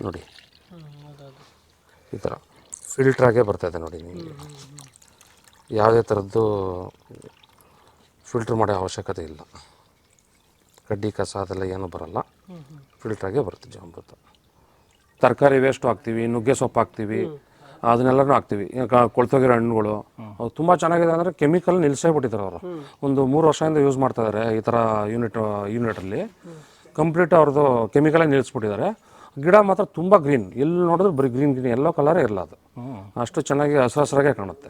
ನೋಡಿ ಈ ಥರ ಫಿಲ್ಟ್ರಾಗೇ ಬರ್ತಾಯಿದೆ ನೋಡಿ ನಿಮಗೆ. ಯಾವುದೇ ಥರದ್ದು ಫಿಲ್ಟ್ರ್ ಮಾಡೋ ಅವಶ್ಯಕತೆ ಇಲ್ಲ. ಕಡ್ಡಿ ಕಸ ಅದೆಲ್ಲ ಏನೂ ಬರಲ್ಲ, ಫಿಲ್ಟ್ರಾಗೇ ಬರುತ್ತೆ ಜೀವಾಮೃತ. ತರಕಾರಿ ವೇಸ್ಟು ಹಾಕ್ತೀವಿ, ನುಗ್ಗೆ ಸೊಪ್ಪು ಹಾಕ್ತೀವಿ, ಅದನ್ನೆಲ್ಲನೂ ಹಾಕ್ತೀವಿ. ಕೊಳ್ತೋಗಿರೋ ಹಣ್ಣುಗಳು ಅವು ತುಂಬ ಚೆನ್ನಾಗಿದೆ ಅಂದರೆ ಕೆಮಿಕಲ್ ನಿಲ್ಲಿಸೇ ಬಿಟ್ಟಿದ್ದಾರೆ ಅವರು. ಒಂದು 3 ವರ್ಷದಿಂದ ಯೂಸ್ ಮಾಡ್ತಾಯಿದ್ದಾರೆ ಈ ಥರ ಯೂನಿಟಲ್ಲಿ. ಕಂಪ್ಲೀಟ್ ಅವ್ರದ್ದು ಕೆಮಿಕಲೇ ನಿಲ್ಲಿಸ್ಬಿಟ್ಟಿದ್ದಾರೆ. ಗಿಡ ಮಾತ್ರ ತುಂಬ ಗ್ರೀನ್, ಎಲ್ಲಿ ನೋಡಿದ್ರು ಬರೀ ಗ್ರೀನ್ ಎಲ್ಲೋ ಕಲರೇ ಇರಲ್ಲ ಅದು. ಅಷ್ಟು ಚೆನ್ನಾಗಿ ಹಸಿರಾಗೆ ಕಾಣುತ್ತೆ.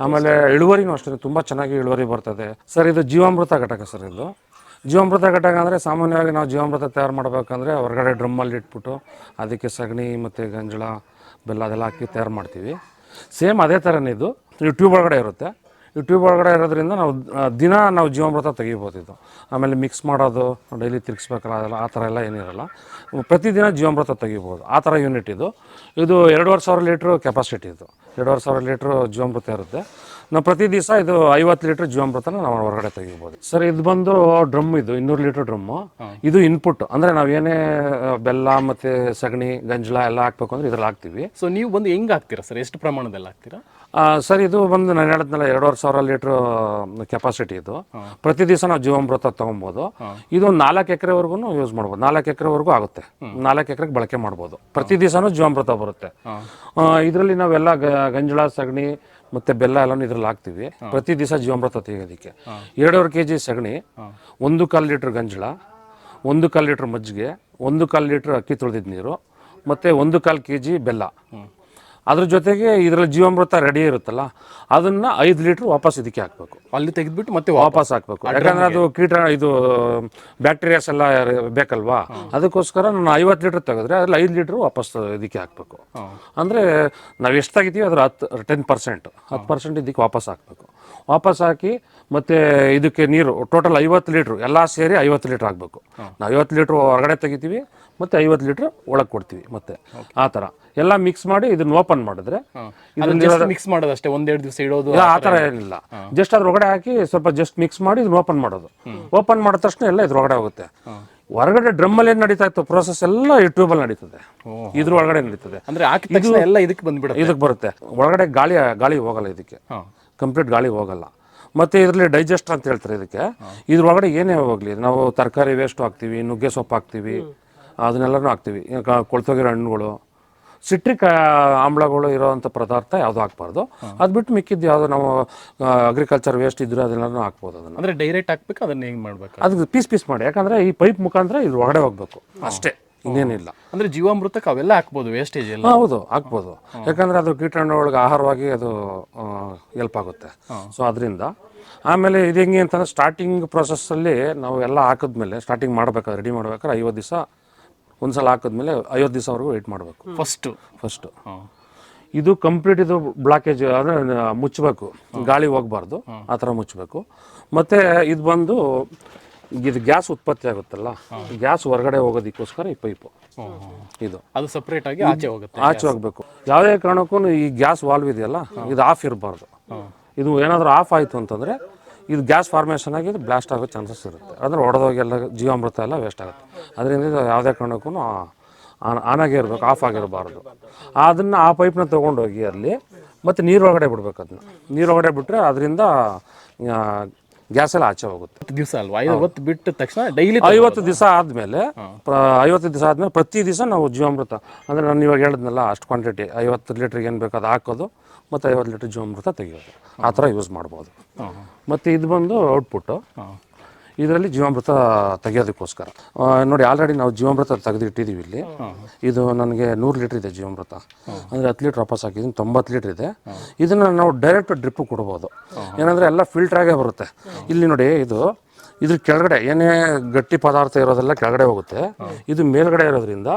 ಆಮೇಲೆ ಇಳುವರಿನೂ ಅಷ್ಟೇ ತುಂಬ ಚೆನ್ನಾಗಿ ಇಳುವರಿ ಬರ್ತದೆ ಸರ್. ಇದು ಜೀವಾಮೃತ ಘಟಕ ಸರ್. ಇದು ಜೀವಾಮೃತ ಘಟಕ ಅಂದರೆ ಸಾಮಾನ್ಯವಾಗಿ ನಾವು ಜೀವಾಮೃತ ತಯಾರು ಮಾಡಬೇಕಂದ್ರೆ ಹೊರಗಡೆ ಡ್ರಮ್ಮಲ್ಲಿ ಇಟ್ಬಿಟ್ಟು ಅದಕ್ಕೆ ಸಗಣಿ ಮತ್ತು ಗಂಜಳ ಬೆಲ್ಲ ಅದೆಲ್ಲ ಹಾಕಿ ತಯಾರು ಮಾಡ್ತೀವಿ. ಸೇಮ್ ಅದೇ ಥರನೇ ಇದು ಟ್ಯೂಬ್ ಒಳಗಡೆ ಇರುತ್ತೆ. ಈ ಟ್ಯೂಬ್ ಒಳಗಡೆ ಇರೋದ್ರಿಂದ ನಾವು ದಿನ ನಾವು ಜೀವಾಮೃತ ತೆಗಿಬೋದು ಇದು. ಆಮೇಲೆ ಮಿಕ್ಸ್ ಮಾಡೋದು ಡೈಲಿ ತಿರ್ಗಿಸ್ಬೇಕಲ್ಲ ಅದೆಲ್ಲ ಆ ಥರ ಎಲ್ಲ ಏನಿರಲ್ಲ. ಪ್ರತಿದಿನ ಜೀವಾಮೃತ ತೆಗಿಬೋದು ಆ ಥರ ಯೂನಿಟ್ ಇದು. ಇದು 2,500 ಲೀಟ್ರ್ ಕೆಪಾಸಿಟಿ. ಇದು 2,500 ಲೀಟ್ರ್ ಜೀವಾಮೃತ ಇರುತ್ತೆ. ನಾವು ಪ್ರತಿ ದಿವಸ ಇದು 50 ಲೀಟ್ರ್ ಜೀವಾಮೃತನ ನಾವು ಹೊರಗಡೆ ತೆಗಿಬೋದು ಸರ್. ಇದು ಬಂದು ಡ್ರಮ್, ಇದು 200 ಲೀಟ್ರ್ ಡ್ರಮ್ಮು. ಇದು ಇನ್ಪುಟ್ ಅಂದರೆ ನಾವು ಏನೇ ಬೆಲ್ಲ ಮತ್ತು ಸಗಣಿ ಗಂಜಲ ಎಲ್ಲ ಹಾಕ್ಬೇಕು ಅಂದರೆ ಇದ್ರಲ್ಲಿ ಹಾಕ್ತೀವಿ. ಸೊ ನೀವು ಬಂದು ಹೆಂಗೆ ಹಾಕ್ತೀರಾ ಸರ್? ಎಷ್ಟು ಪ್ರಮಾಣದಲ್ಲಿ ಹಾಕ್ತೀರಾ ಸರ್? ಇದು ಬಂದು ನಾನು ಹೇಳಿದ್ನಲ್ಲ 2,500 ಲೀಟ್ರ್ ಕೆಪಾಸಿಟಿ. ಇದು ಪ್ರತಿ ದಿವಸ ನಾವು ಜೀವಾಮೃತ ತೊಗೊಬೋದು. ಇದು 4 ಎಕರೆವರೆಗೂ ಯೂಸ್ ಮಾಡ್ಬೋದು. 4 ಎಕರೆವರೆಗೂ ಆಗುತ್ತೆ. 4 ಎಕರೆಗೆ ಬಳಕೆ ಮಾಡ್ಬೋದು. ಪ್ರತಿ ದಿವಸನೂ ಜೀವಾಮೃತ ಬರುತ್ತೆ. ಇದರಲ್ಲಿ ನಾವೆಲ್ಲ ಗಂಜಳ ಸಗಣಿ ಮತ್ತು ಬೆಲ್ಲ ಎಲ್ಲನೂ ಇದ್ರಲ್ಲಿ ಹಾಕ್ತೀವಿ. ಪ್ರತಿ ದಿವಸ ಜೀವಾಮೃತ ತೆಗೆಯೋದಕ್ಕೆ 2.5 kg ಸಗಣಿ, 1/4 ಲೀಟ್ರ್ ಗಂಜಳ, 1/4 ಲೀಟ್ರ್ ಮಜ್ಜಿಗೆ, 1/4 ಲೀಟ್ರ್ ಅಕ್ಕಿ ತೊಳೆದಿದ್ದ ನೀರು ಮತ್ತು 1/4 kg ಬೆಲ್ಲ. ಅದ್ರ ಜೊತೆಗೆ ಇದರಲ್ಲಿ ಜೀವಾಮೃತ ರೆಡಿ ಇರುತ್ತಲ್ಲ ಅದನ್ನು 5 ಲೀಟ್ರ್ ವಾಪಸ್ ಇದಕ್ಕೆ ಹಾಕಬೇಕು. ಅಲ್ಲಿ ತೆಗೆದ್ಬಿಟ್ಟು ಮತ್ತೆ ವಾಪಸ್ ಹಾಕಬೇಕು. ಯಾಕಂದರೆ ಅದು ಇದು ಬ್ಯಾಕ್ಟೀರಿಯಾಸ್ ಎಲ್ಲ ಬೇಕಲ್ವಾ, ಅದಕ್ಕೋಸ್ಕರ ನಾನು 50 ಲೀಟ್ರ್ ತೆಗೆದ್ರೆ ಅದ್ರಲ್ಲಿ 5 ಲೀಟ್ರ್ ವಾಪಸ್ ಇದಕ್ಕೆ ಹಾಕಬೇಕು. ಅಂದರೆ ನಾವು ಎಷ್ಟು ತೆಗಿತೀವಿ ಅದ್ರ 10% ಇದಕ್ಕೆ ವಾಪಸ್ ಹಾಕಬೇಕು. ವಾಪಸ್ ಹಾಕಿ ಮತ್ತು ಇದಕ್ಕೆ ನೀರು ಟೋಟಲ್ 50 ಲೀಟ್ರ್ ಎಲ್ಲ ಸೇರಿ 50 ಲೀಟ್ರ್ ಆಗಬೇಕು. ನಾವು 50 ಲೀಟ್ರ್ ಹೊರಗಡೆ ತೆಗಿತೀವಿ ಮತ್ತು 50 ಲೀಟ್ರ್ ಒಳಗೆ ಕೊಡ್ತೀವಿ. ಮತ್ತೆ ಆ ಥರ ಎಲ್ಲ ಮಿಕ್ಸ್ ಮಾಡಿ ಇದನ್ನ ಓಪನ್ ಮಾಡಿದ್ರೆ ಮಿಕ್ಸ್ ಮಾಡೋದು ಅಷ್ಟೇ, 1-2 ದಿವಸ ಇಡೋದು ಆ ಥರ ಏನಿಲ್ಲ. ಜಸ್ಟ್ ಅದ್ರ ಒಳಗಡೆ ಹಾಕಿ ಸ್ವಲ್ಪ ಜಸ್ಟ್ ಮಿಕ್ಸ್ ಮಾಡಿ ಇದನ್ನ ಓಪನ್ ಮಾಡೋದು. ಓಪನ್ ಮಾಡಿದ ತಕ್ಷಣ ಎಲ್ಲ ಇದ್ರ ಒಳಗಡೆ ಹೋಗುತ್ತೆ. ಹೊರಗಡೆ ಡ್ರಮ್ಮಲ್ಲಿ ಏನು ನಡೀತಾ ಇತ್ತು ಪ್ರೋಸೆಸ್ ಎಲ್ಲ ಈ ಟ್ಯೂಬಲ್ಲಿ ನಡೀತದೆ, ಇದ್ರ ಒಳಗಡೆ ನಡೀತದೆ. ಅಂದ್ರೆ ಎಲ್ಲ ಇದಕ್ಕೆ ಬಂದ್ಬಿಡುತ್ತೆ, ಇದಕ್ಕೆ ಬರುತ್ತೆ. ಒಳಗಡೆ ಗಾಳಿ ಹೋಗಲ್ಲ ಇದಕ್ಕೆ, ಕಂಪ್ಲೀಟ್ ಗಾಳಿ ಹೋಗಲ್ಲ. ಮತ್ತು ಇದರಲ್ಲಿ ಡೈಜೆಸ್ಟರ್ ಅಂತ ಹೇಳ್ತಾರೆ ಇದಕ್ಕೆ. ಇದ್ರೊಳಗಡೆ ಏನೇ ಹೋಗಲಿ, ನಾವು ತರಕಾರಿ ವೇಸ್ಟು ಹಾಕ್ತೀವಿ, ನುಗ್ಗೆ ಸೊಪ್ಪು ಹಾಕ್ತೀವಿ, ಅದನ್ನೆಲ್ಲನೂ ಹಾಕ್ತೀವಿ. ಕೊಳ್ತೋಗಿರೋ ಹಣ್ಣುಗಳು, ಸಿಟ್ರಿಕ್ ಆಮ್ಲಗಳು ಇರೋವಂಥ ಪದಾರ್ಥ ಯಾವುದೂ ಹಾಕ್ಬಾರ್ದು. ಅದು ಬಿಟ್ಟು ಮಿಕ್ಕಿದ್ದು ಯಾವುದು ನಾವು ಅಗ್ರಿಕಲ್ಚರ್ ವೇಸ್ಟ್ ಇದ್ದರೆ ಅದನ್ನೆಲ್ಲನೂ ಹಾಕ್ಬೋದು. ಅದನ್ನು ಅಂದರೆ ಡೈರೆಕ್ಟ್ ಹಾಕ್ಬೇಕು, ಅದನ್ನು ಹೆಂಗೆ ಮಾಡಬೇಕು? ಅದಕ್ಕೆ ಪೀಸ್ ಮಾಡಿ, ಯಾಕಂದರೆ ಈ ಪೈಪ್ ಮುಖಾಂತರ ಇದ್ರ ಒಳಗಡೆ ಹೋಗಬೇಕು ಅಷ್ಟೇ, ಇನ್ನೇನಿಲ್ಲ. ಅಂದರೆ ಜೀವಾಮೃತಕ್ಕೆ ಅವೆಲ್ಲ ಹಾಕ್ಬೋದು, ವೇಸ್ಟೇಜ್ ಎಲ್ಲ? ಹೌದು, ಹಾಕ್ಬೋದು. ಯಾಕಂದರೆ ಅದು ಕೀಟಾಣುಗಳಿಗೆ ಆಹಾರವಾಗಿ ಅದು ಹೆಲ್ಪ್ ಆಗುತ್ತೆ. ಸೊ ಅದರಿಂದ ಆಮೇಲೆ ಇದು ಹೆಂಗೆ ಅಂತಂದರೆ ಸ್ಟಾರ್ಟಿಂಗ್ ಪ್ರೊಸೆಸ್ಸಲ್ಲಿ ನಾವು ಎಲ್ಲ ಹಾಕಿದ್ಮೇಲೆ ಸ್ಟಾರ್ಟಿಂಗ್ ಮಾಡಬೇಕಾದ್ರೆ ರೆಡಿ ಮಾಡ್ಬೇಕಾದ್ರೆ 50 ದಿವಸ ಒಂದ್ಸಲ ಹಾಕಿದ್ಮೇಲೆ 50 ದಿವಸವರೆಗೂ ವೆಯ್ಟ್ ಮಾಡಬೇಕು. ಫಸ್ಟು ಇದು ಕಂಪ್ಲೀಟ್ ಇದು ಬ್ಲಾಕೇಜ್ ಅಂದರೆ ಮುಚ್ಚಬೇಕು, ಗಾಳಿ ಹೋಗಬಾರ್ದು, ಆ ಥರ ಮುಚ್ಚಬೇಕು. ಮತ್ತು ಇದು ಬಂದು ಇದು ಗ್ಯಾಸ್ ಉತ್ಪತ್ತಿ ಆಗುತ್ತಲ್ಲ, ಗ್ಯಾಸ್ ಹೊರಗಡೆ ಹೋಗೋದಕ್ಕೋಸ್ಕರ ಈ ಪೈಪು ಇದು ಅದು ಸಪ್ರೇಟ್ ಆಗಿ ಆಚೆ ಹೋಗಬೇಕು. ಯಾವುದೇ ಕಾರಣಕ್ಕೂ ಈ ಗ್ಯಾಸ್ ವಾಲ್ವ್ ಇದೆಯಲ್ಲ ಇದು ಆಫ್ ಇರಬಾರ್ದು. ಇದು ಏನಾದರೂ ಆಫ್ ಆಯಿತು ಅಂತಂದರೆ ಇದು ಗ್ಯಾಸ್ ಫಾರ್ಮೇಷನ್ ಆಗಿ ಇದು ಬ್ಲಾಸ್ಟ್ ಆಗೋ ಚಾನ್ಸಸ್ ಇರುತ್ತೆ. ಅಂದರೆ ಹೊಡೆದೋಗಿ ಎಲ್ಲ ಜೀವಾಮೃತ ಎಲ್ಲ ವೇಸ್ಟ್ ಆಗುತ್ತೆ. ಅದರಿಂದ ಇದು ಯಾವುದೇ ಕಾರಣಕ್ಕೂ ಆನ್ ಆಗಿರ್ಬೇಕು, ಆಫ್ ಆಗಿರಬಾರ್ದು. ಅದನ್ನು ಆ ಪೈಪ್ನ ತೊಗೊಂಡೋಗಿ ಅಲ್ಲಿ ಮತ್ತು ನೀರೊಳಗಡೆ ಬಿಡ್ಬೇಕು. ಅದನ್ನ ನೀರೊಳಗಡೆ ಬಿಟ್ಟರೆ ಅದರಿಂದ ಗ್ಯಾಸ್ ಎಲ್ಲ ಆಚೆ ಹೋಗುತ್ತೆ. 50 ದಿವಸ ಅಲ್ವಾ? 50 ಬಿಟ್ಟ ತಕ್ಷಣ ಡೈಲಿ 50 ದಿವಸ ಆದಮೇಲೆ ಪ್ರತಿ ದಿವಸ ನಾವು ಜೀವಾಮೃತ ಅಂದರೆ ನಾನು ಇವಾಗ ಹೇಳಿದ್ನಲ್ಲ ಅಷ್ಟು ಕ್ವಾಂಟಿಟಿ 50 ಲೀಟ್ರಿಗೆ ಏನು ಬೇಕು ಅದು ಹಾಕೋದು ಮತ್ತು 50 ಲೀಟ್ರ್ ಜೀವಾಮೃತ ತೆಗಿಯೋದು, ಆ ಥರ ಯೂಸ್ ಮಾಡ್ಬೋದು. ಮತ್ತು ಇದು ಬಂದು ಔಟ್ಪುಟ್ಟು. ಇದರಲ್ಲಿ ಜೀವಾಮೃತ ತೆಗೆಯೋದಕ್ಕೋಸ್ಕರ ನೋಡಿ ಆಲ್ರೆಡಿ ನಾವು ಜೀವಾಮೃತ ತೆಗೆದಿಟ್ಟಿದ್ದೀವಿ ಇಲ್ಲಿ. ಇದು ನನಗೆ 100 ಲೀಟ್ರ್ ಇದೆ ಜೀವಾಮೃತ, ಅಂದರೆ 10 ಲೀಟ್ರ್ ವಾಪಸ್ ಹಾಕಿದ್ದೀನಿ, 90 ಲೀಟ್ರ್ ಇದೆ. ಇದನ್ನು ನಾವು ಡೈರೆಕ್ಟ್ ಡ್ರಿಪ್ಪು ಕೊಡ್ಬೋದು. ಏನಂದರೆ ಎಲ್ಲ ಫಿಲ್ಟ್ರಾಗೇ ಬರುತ್ತೆ. ಇಲ್ಲಿ ನೋಡಿ ಇದ್ರ ಕೆಳಗಡೆ ಏನೇ ಗಟ್ಟಿ ಪದಾರ್ಥ ಇರೋದೆಲ್ಲ ಕೆಳಗಡೆ ಹೋಗುತ್ತೆ. ಇದು ಮೇಲ್ಗಡೆ ಇರೋದ್ರಿಂದ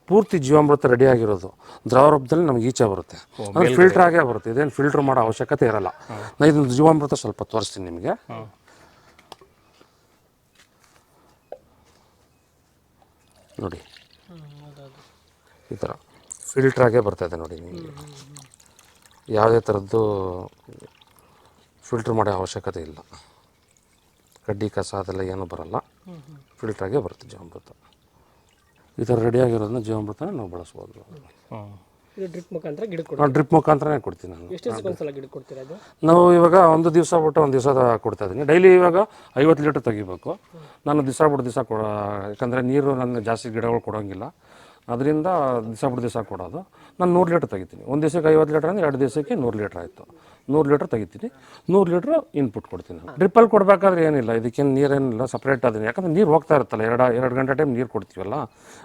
ಪೂರ್ತಿ ಜೀವಾಮೃತ ರೆಡಿ ಆಗಿರೋದು ದ್ರವ ರೂಪದಲ್ಲಿ ನಮ್ಗೆ ಈಚೆ ಬರುತ್ತೆ. ಅಂದರೆ ಫಿಲ್ಟ್ರಾಗೇ ಬರುತ್ತೆ. ಇದೇನು ಫಿಲ್ಟ್ರ್ ಮಾಡೋ ಅವಶ್ಯಕತೆ ಇರಲ್ಲ. ನಾನು ಇದನ್ನು ಜೀವಾಮೃತ ಸ್ವಲ್ಪ ತೋರಿಸ್ತೀನಿ ನಿಮಗೆ. ನೋಡಿ ಈ ಥರ ಫಿಲ್ಟ್ರಾಗೇ ಬರ್ತಾಯಿದೆ ನೋಡಿ ನಿಮಗೆ. ಯಾವುದೇ ಥರದ್ದು ಫಿಲ್ಟ್ರ್ ಮಾಡೋ ಅವಶ್ಯಕತೆ ಇಲ್ಲ. ಕಡ್ಡಿ ಕಸ ಅದೆಲ್ಲ ಏನೂ ಬರಲ್ಲ, ಫಿಲ್ಟ್ರಾಗೇ ಬರುತ್ತೆ ಜೀವಾಮೃತ. ಈ ಥರ ರೆಡಿಯಾಗಿರೋದನ್ನ ಜೀವಾಮೃತನ ನಾವು ಬಳಸ್ಬೋದು. ಇದು ಡ್ರಿಪ್ ಮುಖಾಂತರ ಗಿಡಕ್ಕೆ ಕೊಡ್ತೀರಾ? ಡ್ರಿಪ್ ಮುಖಾಂತರನೇ ಕೊಡ್ತೀನಿ ನಾನು. ಎಷ್ಟು ದಿವಸಕ್ಕೊಂದ್ಸಲ ಗಿಡಕ್ಕೆ ಕೊಡ್ತೀರಾ ಅದು? ನಾವು ಇವಾಗ ಒಂದು ದಿವಸ ಬಿಟ್ಟು ಒಂದು ದಿವಸ ಕೊಡ್ತಾ ಇದ್ದೀನಿ. ಡೈಲಿ ಇವಾಗ 50 ಲೀಟ್ರ್ ತೆಗಿಬೇಕು. ನಾನು ದಿವಸ ಬಿಟ್ಟು ದಿವಸ ಯಾಕಂದರೆ ನೀರು ನನ್ನ ಜಾಸ್ತಿ ಗಿಡಗಳು ಕೊಡೋಂಗಿಲ್ಲ, ಅದರಿಂದ ದಿವಸ ಬಿಟ್ಟು ದಿವಸ ಕೊಡೋದು. ನಾನು 100 ಲೀಟ್ರ್ ತೆಗಿತೀನಿ. ಒಂದು ದಿವಸಕ್ಕೆ 50 ಲೀಟ್ರ್ ಅಂದರೆ 2 ದಿವಸಕ್ಕೆ 100 ಲೀಟ್ರ್ ಆಯಿತು. 100 ಲೀಟ್ರ್ ತೆಗಿತೀನಿ, 100 ಲೀಟ್ರ್ ಇನ್ಪುಟ್ ಕೊಡ್ತೀನಿ. ಡ್ರಿಪ್ಪಲ್ಲಿ ಕೊಡಬೇಕಾದ್ರೆ ಏನಿಲ್ಲ, ಇದಕ್ಕೇನು ನೀರೇನಿಲ್ಲ, ಸಪ್ರೇಟ್ ಅದನ್ನು. ಯಾಕಂದರೆ ನೀರು ಹೋಗ್ತಾ ಇರುತ್ತಲ್ಲ, ಎರಡು ಗಂಟೆ ಟೈಮ್ ನೀರು ಕೊಡ್ತೀವಲ್ಲ,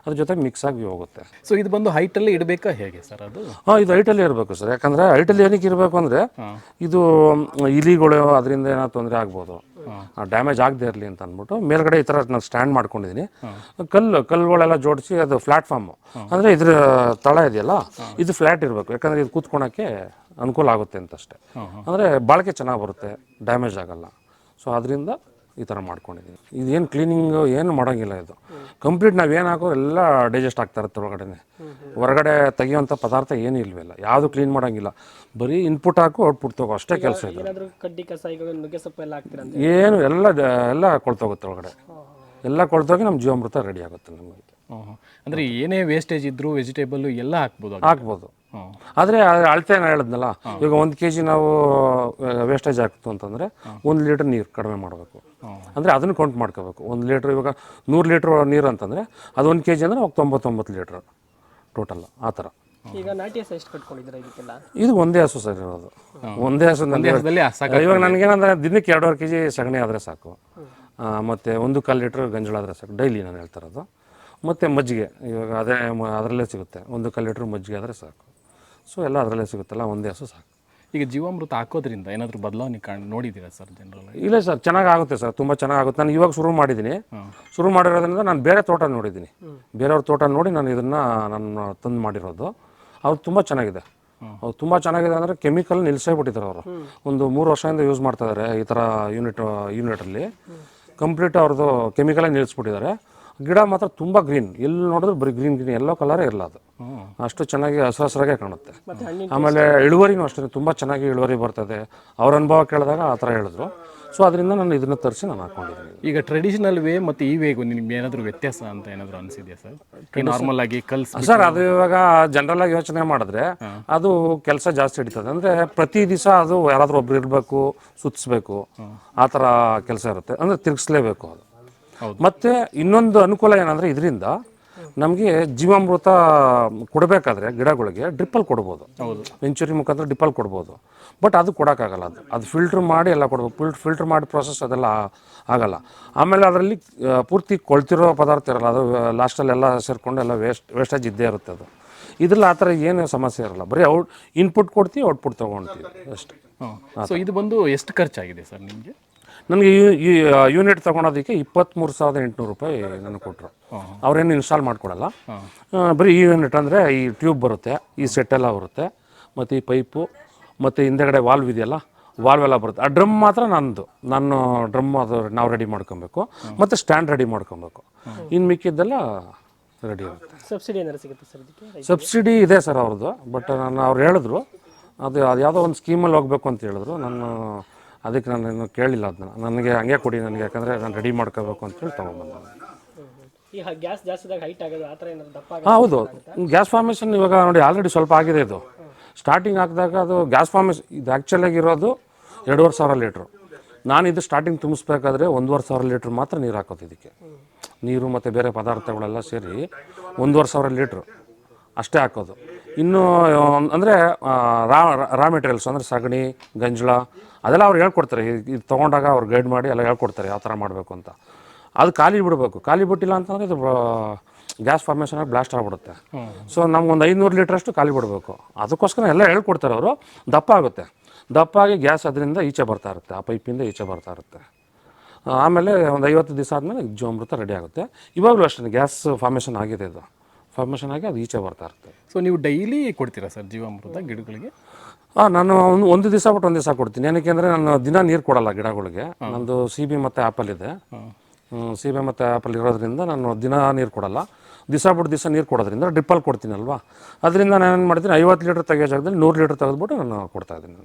ಅದ್ರ ಜೊತೆಗೆ ಮಿಕ್ಸ್ ಆಗಿ ಹೋಗುತ್ತೆ. ಸೊ ಇದು ಬಂದು ಹೈಟಲ್ಲಿ ಇಡಬೇಕಾ ಹೇಗೆ ಸರ್ ಅದು? ಇದು ಹೈಟಲ್ಲಿ ಇರಬೇಕು ಸರ್. ಯಾಕಂದರೆ ಹೈಟಲ್ಲಿ ಏನಕ್ಕೆ ಇರಬೇಕು ಅಂದರೆ ಇದು ಇಲಿಗಳು ಅದರಿಂದ ಏನೋ ತೊಂದರೆ ಆಗ್ಬೋದು, ಡ್ಯಾಮೇಜ್ ಆಗದೆ ಇರಲಿ ಅಂತ ಅಂದ್ಬಿಟ್ಟು ಮೇಲ್ಗಡೆ ಈ ಥರ ನಾನು ಸ್ಟ್ಯಾಂಡ್ ಮಾಡ್ಕೊಂಡಿದ್ದೀನಿ. ಕಲ್ಲುಗಳೆಲ್ಲ ಜೋಡಿಸಿ ಅದು ಪ್ಲಾಟ್ಫಾರ್ಮು ಅಂದರೆ ಇದ್ರ ತಳ ಇದೆಯಲ್ಲ, ಇದು ಫ್ಲ್ಯಾಟ್ ಇರಬೇಕು. ಯಾಕಂದರೆ ಇದು ಕೂತ್ಕೊಳಕ್ಕೆ ಅನುಕೂಲ ಆಗುತ್ತೆ ಅಂತಷ್ಟೇ. ಅಂದರೆ ಬಾಳಿಕೆ ಚೆನ್ನಾಗಿ ಬರುತ್ತೆ, ಡ್ಯಾಮೇಜ್ ಆಗಲ್ಲ. ಸೊ ಅದರಿಂದ ಈ ಥರ ಮಾಡ್ಕೊಂಡಿದ್ದೀನಿ. ಇದೇನು ಕ್ಲೀನಿಂಗು ಏನು ಮಾಡೋಂಗಿಲ್ಲ. ಇದು ಕಂಪ್ಲೀಟ್ ನಾವೇನು ಹಾಕೋ ಎಲ್ಲ ಡೈಜೆಸ್ಟ್ ಆಗ್ತಾ ಇರುತ್ತೆ ಒಳಗಡೆ. ಹೊರಗಡೆ ತೆಗಿಯೋಂಥ ಪದಾರ್ಥ ಏನೂ ಇಲ್ವಲ್ಲ, ಯಾವುದು ಕ್ಲೀನ್ ಮಾಡೋಂಗಿಲ್ಲ. ಬರೀ ಇನ್ಪುಟ್ ಹಾಕು ಔಟ್ಪುಟ್ ತಗೋ ಅಷ್ಟೇ ಕೆಲಸ ಇದೆ. ಏನಾದರೂ ಕಡ್ಡಿ ಕಸ ಈಗ ನುಗ್ಗೆ ಸೊಪ್ಪು ಎಲ್ಲ ಹಾಕ್ತೀರಾ ಅಂತ? ಏನು ಎಲ್ಲ ಕೊಳ್ತೋಗುತ್ತೆ ಒಳಗಡೆ. ಎಲ್ಲ ಕೊಳ್ತೋಗಿ ನಮ್ಮ ಜೀವಾಮೃತ ರೆಡಿ ಆಗುತ್ತೆ ನಮಗೆ. ಅಂದರೆ ಏನೇ ವೇಸ್ಟೇಜ್ ಇದ್ದರೂ ವೆಜಿಟೇಬಲ್ಲು ಎಲ್ಲ ಹಾಕ್ಬೋದು. ಆದರೆ ಅಳತೆ ನಾನು ಹೇಳಿದ್ನಲ್ಲ, ಈಗ 1 kg ನಾವು ವೇಸ್ಟೇಜ್ ಆಗ್ತು ಅಂತಂದರೆ 1 ಲೀಟ್ರ್ ನೀರು ಕಡಿಮೆ ಮಾಡಬೇಕು. ಅಂದರೆ ಅದನ್ನು ಕೌಂಟ್ ಮಾಡ್ಕೋಬೇಕು. 1 ಲೀಟ್ರ್ ಇವಾಗ 100 ಲೀಟ್ರ್ ನೀರು ಅಂತಂದರೆ ಅದು 1 kg ಅಂದರೆ 99 ಲೀಟ್ರ್ ಟೋಟಲ್ ಆ ಥರ. ಈಗ ನಾಟಿ ಹಸು ಎಷ್ಟು ಕಟ್ಕೊಂಡಿದ್ದೀರಾ ಇದಕ್ಕೆಲ್ಲ? ಇದು ಒಂದೇ ಹಸು ಸರ್ ಇರೋದು. ಒಂದೇ ಹಸು ಇವಾಗ ನನಗೇನಂದ್ರೆ ದಿನಕ್ಕೆ 2.5 kg ಸಗಣಿ ಆದರೆ ಸಾಕು. ಮತ್ತು 1 ಲೀಟ್ರ್ ಗಂಜಲಾದರೆ ಸಾಕು. ಡೈಲಿ ನಾನು ಹೇಳ್ತಾ ಇರೋದು. ಮತ್ತು ಮಜ್ಜಿಗೆ ಇವಾಗ ಅದರಲ್ಲೇ ಸಿಗುತ್ತೆ. 1 ಲೀಟ್ರ್ ಮಜ್ಜಿಗೆ ಆದರೆ ಸಾಕು. ಸೊ ಎಲ್ಲ ಅದರಲ್ಲೇ ಸಿಗುತ್ತಲ್ಲ, ಒಂದೇ ಹಸು ಸಾಕು. ಈಗ ಜೀವಾಮೃತ ಹಾಕೋದ್ರಿಂದ ಏನಾದರೂ ಬದಲಾವಣೆ ನೋಡಿದ್ದೀರಾ ಸರ್ ಜನರಲ್? ಇಲ್ಲ ಸರ್, ಚೆನ್ನಾಗುತ್ತೆ ಸರ್, ತುಂಬ ಚೆನ್ನಾಗುತ್ತೆ. ನಾನು ಇವಾಗ ಶುರು ಮಾಡಿದ್ದೀನಿ. ಶುರು ಮಾಡಿರೋದ್ರಿಂದ ನಾನು ಬೇರೆ ತೋಟ ನೋಡಿದ್ದೀನಿ. ಬೇರೆಯವ್ರ ತೋಟ ನೋಡಿ ನಾನು ಇದನ್ನು ತಂದು ಮಾಡಿರೋದು. ಅವ್ರು ತುಂಬ ಚೆನ್ನಾಗಿದೆ. ಅವ್ರು ತುಂಬ ಚೆನ್ನಾಗಿದೆ ಅಂದರೆ ಕೆಮಿಕಲ್ ನಿಲ್ಲಿಸೇ ಬಿಟ್ಟಿದ್ದಾರೆ ಅವರು. ಒಂದು 3 ವರ್ಷದಿಂದ ಯೂಸ್ ಮಾಡ್ತಾಯಿದ್ದಾರೆ ಈ ಥರ ಯೂನಿಟಲ್ಲಿ. ಕಂಪ್ಲೀಟ್ ಅವ್ರದ್ದು ಕೆಮಿಕಲೇ ನಿಲ್ಲಿಸ್ಬಿಟ್ಟಿದ್ದಾರೆ. ಗಿಡ ಮಾತ್ರ ತುಂಬ ಗ್ರೀನ್, ಎಲ್ಲಿ ನೋಡಿದ್ರು ಬರೀ ಗ್ರೀನ್ ಎಲ್ಲೋ ಕಲರೇ ಇರಲ್ಲ. ಅದು ಅಷ್ಟು ಚೆನ್ನಾಗಿ ಹಸಿರಾಗೆ ಕಾಣುತ್ತೆ. ಆಮೇಲೆ ಇಳುವರಿನೂ ಅಷ್ಟೇ ತುಂಬ ಚೆನ್ನಾಗಿ ಇಳುವರಿ ಬರ್ತದೆ. ಅವ್ರ ಅನುಭವ ಕೇಳಿದಾಗ ಆ ಥರ ಹೇಳಿದ್ರು. ಸೊ ಅದರಿಂದ ನಾನು ಇದನ್ನು ತರಿಸಿ ನಾನು ಹಾಕ್ಕೊಂಡಿದ್ದೀನಿ. ಈಗ ಟ್ರೆಡಿಷನಲ್ ವೇ ಮತ್ತು ಈ ವೇಗೂ ನಿಮ್ಗೆ ಏನಾದರೂ ವ್ಯತ್ಯಾಸ ಅಂತ ಏನಾದರೂ ಅನಿಸಿದೆಯಾ ಸರ್? ನಾರ್ಮಲ್ ಆಗಿ ಸರ್ ಅದು ಇವಾಗ ಜನರಲ್ ಆಗಿ ಯೋಚನೆ ಮಾಡಿದ್ರೆ ಅದು ಕೆಲಸ ಜಾಸ್ತಿ ಹಿಡಿತದೆ. ಅಂದರೆ ಪ್ರತಿ ದಿವಸ ಅದು ಯಾರಾದರೂ ಒಬ್ರು ಇರಬೇಕು, ಸುತ್ತಿಸ್ಬೇಕು, ಆ ಥರ ಕೆಲಸ ಇರುತ್ತೆ. ಅಂದರೆ ತಿರುಗಿಸ್ಲೇಬೇಕು ಅದು. ಮತ್ತು ಇನ್ನೊಂದು ಅನುಕೂಲ ಏನಂದರೆ ಇದರಿಂದ ನಮಗೆ ಜೀವಾಮೃತ ಕೊಡಬೇಕಾದ್ರೆ ಗಿಡಗಳಿಗೆ ಡ್ರಿಪ್ಪಲ್ಲಿ ಕೊಡ್ಬೋದು. ವೆಂಚುರಿ ಮುಖಾಂತರ ಡ್ರಿಪ್ಪಲ್ಲಿ ಕೊಡ್ಬೋದು. ಬಟ್ ಅದು ಕೊಡೋಕ್ಕಾಗಲ್ಲ. ಅದು ಫಿಲ್ಟ್ರ್ ಮಾಡಿ ಎಲ್ಲ ಕೊಡ್ಬೇಕು. ಫಿಲ್ಟ್ರ್ ಮಾಡಿ ಪ್ರೊಸೆಸ್ ಅದೆಲ್ಲ ಆಗಲ್ಲ. ಆಮೇಲೆ ಅದರಲ್ಲಿ ಪೂರ್ತಿ ಕೊಳ್ತಿರೋ ಪದಾರ್ಥ ಇರಲ್ಲ. ಅದು ಲಾಸ್ಟಲ್ಲಿ ಎಲ್ಲ ಸೇರಿಕೊಂಡು ಎಲ್ಲ ವೇಸ್ಟೇಜ್ ಇದ್ದೇ ಇರುತ್ತೆ. ಅದು ಇದ್ರಲ್ಲಿ ಆ ಥರ ಏನು ಸಮಸ್ಯೆ ಇರಲ್ಲ. ಬರೀ ಇನ್ಪುಟ್ ಕೊಡ್ತೀವಿ, ಔಟ್ಪುಟ್ ತೊಗೊಳ್ತೀವಿ ಅಷ್ಟೇ. ಸೊ ಇದು ಬಂದು ಎಷ್ಟು ಖರ್ಚಾಗಿದೆ ಸರ್ ನಿಮಗೆ? ನನಗೆ ಈ ಯೂನಿಟ್ ತೊಗೊಳೋದಕ್ಕೆ 23,800 ರೂಪಾಯಿ ನನಗೆ ಕೊಟ್ಟರು. ಅವ್ರೇನು ಇನ್ಸ್ಟಾಲ್ ಮಾಡ್ಕೊಡಲ್ಲ. ಬರೀ ಈ ಯೂನಿಟ್ ಅಂದರೆ ಈ ಟ್ಯೂಬ್ ಬರುತ್ತೆ, ಈ ಸೆಟ್ಟೆಲ್ಲ ಬರುತ್ತೆ, ಮತ್ತು ಈ ಪೈಪು, ಮತ್ತು ಹಿಂದೆಗಡೆ ವಾಲ್ವ್ ಇದೆಯಲ್ಲ, ವಾಲ್ವ್ ಎಲ್ಲ ಬರುತ್ತೆ. ಆ ಡ್ರಮ್ ಮಾತ್ರ ನಾನು ಡ್ರಮ್ ಅದು ನಾವು ರೆಡಿ ಮಾಡ್ಕೊಬೇಕು, ಮತ್ತು ಸ್ಟ್ಯಾಂಡ್ ರೆಡಿ ಮಾಡ್ಕೊಬೇಕು. ಇನ್ನು ಮಿಕ್ಕಿದ್ದೆಲ್ಲ ರೆಡಿ ಆಗುತ್ತೆ. ಸಬ್ಸಿಡಿ ಏನಾದ್ರು ಸಿಗುತ್ತೆ ಸರ್ ಇದಕ್ಕೆ? ಸಬ್ಸಿಡಿ ಇದೆ ಸರ್ ಅವ್ರದ್ದು. ಬಟ್ ಅವ್ರು ಹೇಳಿದ್ರು ಅದು ಯಾವುದೋ ಒಂದು ಸ್ಕೀಮಲ್ಲಿ ಹೋಗಬೇಕು ಅಂತ ಹೇಳಿದ್ರು. ಅದಕ್ಕೆ ನಾನು ಇನ್ನೂ ಕೇಳಿಲ್ಲ ಅದನ್ನ. ನನಗೆ ಹಂಗೆ ಕೊಡಿ ನನಗೆ, ಯಾಕಂದರೆ ನಾನು ರೆಡಿ ಮಾಡ್ಕೋಬೇಕು ಅಂತೇಳಿ ತೊಗೊಂಡ್ಬಂದೆ. ಈಗ ಗ್ಯಾಸ್ ಜಾಸ್ತಿದಾಗ ಹೈಟ್ ಆಗೋದು ಆ ಥರ ಏನಾದ್ರು ದಪ್ಪ? ಹೌದು, ಗ್ಯಾಸ್ ಫಾರ್ಮೇಷನ್ ಇವಾಗ ನೋಡಿ ಆಲ್ರೆಡಿ ಸ್ವಲ್ಪ ಆಗಿದೆ. ಇದು ಸ್ಟಾರ್ಟಿಂಗ್ ಹಾಕಿದಾಗ ಅದು ಗ್ಯಾಸ್ ಫಾರ್ಮೇಷನ್ ಇದು ಆ್ಯಕ್ಚುಲಾಗಿ ಇರೋದು 2,500 ಲೀಟ್ರು. ನಾನು ಇದು ಸ್ಟಾರ್ಟಿಂಗ್ ತುಂಬಿಸ್ಬೇಕಾದ್ರೆ 1,500 ಲೀಟ್ರ್ ಮಾತ್ರ ನೀರು ಹಾಕೋದು. ಇದಕ್ಕೆ ನೀರು ಮತ್ತು ಬೇರೆ ಪದಾರ್ಥಗಳೆಲ್ಲ ಸೇರಿ 1,500 ಲೀಟ್ರು ಅಷ್ಟೇ ಹಾಕೋದು. ಇನ್ನು ಅಂದರೆ ರಾ ಮೆಟೀರಿಯಲ್ಸ್ ಅಂದರೆ ಸಗಣಿ, ಗಂಜಲ ಅದೆಲ್ಲ ಅವ್ರು ಹೇಳ್ಕೊಡ್ತಾರೆ. ಇದು ತೊಗೊಂಡಾಗ ಅವ್ರು ಗೈಡ್ ಮಾಡಿ ಎಲ್ಲ ಹೇಳ್ಕೊಡ್ತಾರೆ ಯಾವ ಥರ ಮಾಡಬೇಕು ಅಂತ. ಅದು ಖಾಲಿ ಬಿಡಬೇಕು. ಖಾಲಿ ಬಿಟ್ಟಿಲ್ಲ ಅಂತಂದರೆ ಇದು ಗ್ಯಾಸ್ ಫಾರ್ಮೇಷನಾಗಿ ಬ್ಲಾಸ್ಟ್ ಆಗಿಬಿಡುತ್ತೆ. ಸೊ ನಮ್ಗೊಂದು 500 ಲೀಟ್ರಷ್ಟು ಖಾಲಿ ಬಿಡಬೇಕು. ಅದಕ್ಕೋಸ್ಕರ ಎಲ್ಲ ಹೇಳ್ಕೊಡ್ತಾರೆ ಅವರು. ದಪ್ಪ ಆಗುತ್ತೆ. ದಪ್ಪ ಆಗಿ ಗ್ಯಾಸ್ ಅದರಿಂದ ಈಚೆ ಬರ್ತಾ ಇರುತ್ತೆ, ಆ ಪೈಪಿಂದ ಈಚೆ ಬರ್ತಾ ಇರುತ್ತೆ. ಆಮೇಲೆ ಒಂದು 50 ದಿವಸ ಆದಮೇಲೆ ಜೀವಾಮೃತ ರೆಡಿ ಆಗುತ್ತೆ. ಇವಾಗಲೂ ಅಷ್ಟೇ ಗ್ಯಾಸ್ ಫಾರ್ಮೇಷನ್ ಆಗಿದೆ. ಇದು ಫಾರ್ಮೇಷನ್ ಆಗಿ ಅದು ಈಚೆ ಬರ್ತಾ ಇರುತ್ತೆ. ಸೊ ನೀವು ಡೈಲಿ ಕೊಡ್ತೀರಾ ಸರ್ ಜೀವಾಮೃತ ಗಿಡಗಳಿಗೆ? ನಾನು ಒಂದು ದಿವಸ ಬಿಟ್ಟು ಒಂದು ದಿವಸ ಕೊಡ್ತೀನಿ. ಏನಕ್ಕೆ ಅಂದರೆ ನಾನು ದಿನ ನೀರು ಕೊಡಲ್ಲ ಗಿಡಗಳಿಗೆ. ನಂದು CB ಮತ್ತು ಆ್ಯಪಲ್ ಇದೆ. CB ಮತ್ತು ಆ್ಯಪಲ್ ಇರೋದ್ರಿಂದ ನಾನು ದಿನ ನೀರು ಕೊಡಲ್ಲ. ದಿವಸ ಬಿಟ್ಟು ದಿವಸ ನೀರು ಕೊಡೋದ್ರಿಂದ ಡ್ರಿಪ್ಪಲ್ಲಿ ಕೊಡ್ತೀನಲ್ವಾ, ಅದರಿಂದ ನಾನು ಏನು ಮಾಡ್ತೀನಿ 50 ಲೀಟ್ರ್ ತೆಗೆಯೋ ಜಾಗದಲ್ಲಿ 100 ಲೀಟ್ರ್ ತೆಗೆದ್ಬಿಟ್ಟು ನಾನು ಕೊಡ್ತಾಯಿದ್ದೀನಿ.